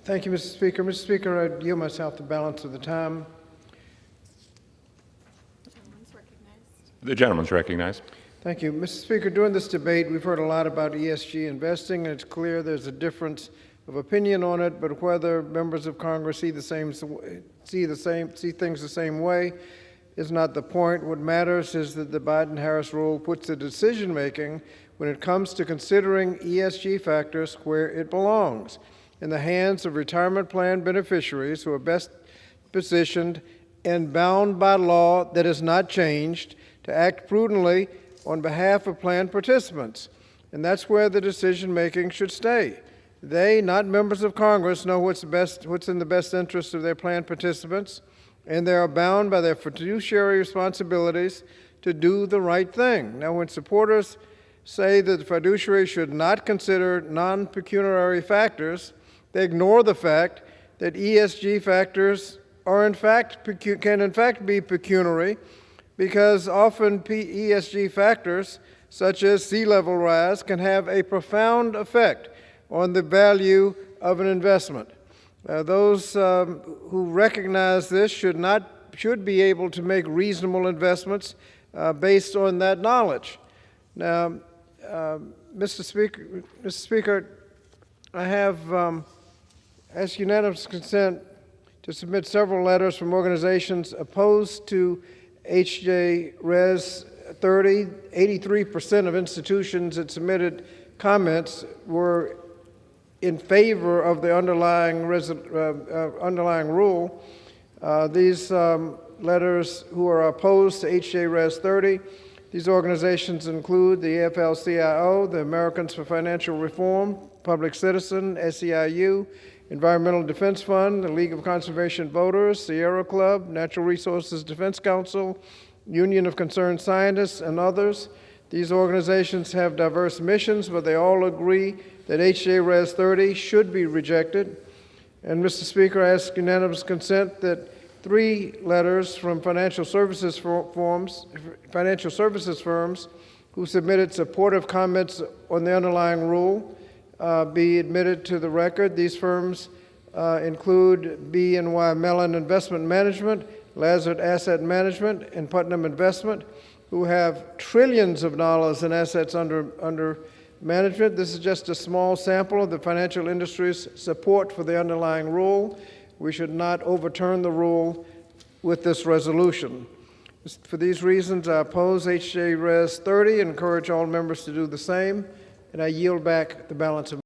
Thank you, Mr. Speaker. Mr. Speaker, I yield myself the balance of the time. The gentleman's recognized. Thank you. Mr. Speaker, during this debate, we've heard a lot about ESG investing, and it's clear there's a difference of opinion on it, but whether members of Congress see things the same way is not the point. What matters is that the Biden-Harris rule puts the decision-making when it comes to considering ESG factors where it belongs, in the hands of retirement plan beneficiaries who are best positioned and bound by law that has not changed to act prudently on behalf of plan participants. And that's where the decision-making should stay. They, not members of Congress, know what's in the best interest of their plan participants, and they are bound by their fiduciary responsibilities to do the right thing. Now, when supporters say that the fiduciary should not consider non-pecuniary factors, they ignore the fact that ESG factors can in fact be pecuniary, because often ESG factors, such as sea level rise, can have a profound effect on the value of an investment. Those who recognize this should be able to make reasonable investments based on that knowledge. Now, Mr. Speaker, I have asked unanimous consent to submit several letters from organizations opposed to HJ Res 30. 83% of institutions that submitted comments were in favor of the underlying rule. These letters who are opposed to HJ Res 30, these organizations include the AFL-CIO, the Americans for Financial Reform, Public Citizen, SEIU, Environmental Defense Fund, the League of Conservation Voters, Sierra Club, Natural Resources Defense Council, Union of Concerned Scientists, and others. These organizations have diverse missions, but they all agree that HJ Res 30 should be rejected. And Mr. Speaker, I ask unanimous consent that 3 letters from financial services firms who submitted supportive comments on the underlying rule be admitted to the record. These firms include B&Y Mellon Investment Management, Lazard Asset Management, and Putnam Investment, who have trillions of dollars in assets under management. This is just a small sample of the financial industry's support for the underlying rule. We should not overturn the rule with this resolution. For these reasons, I oppose HJ Res 30 and encourage all members to do the same, and I yield back the balance of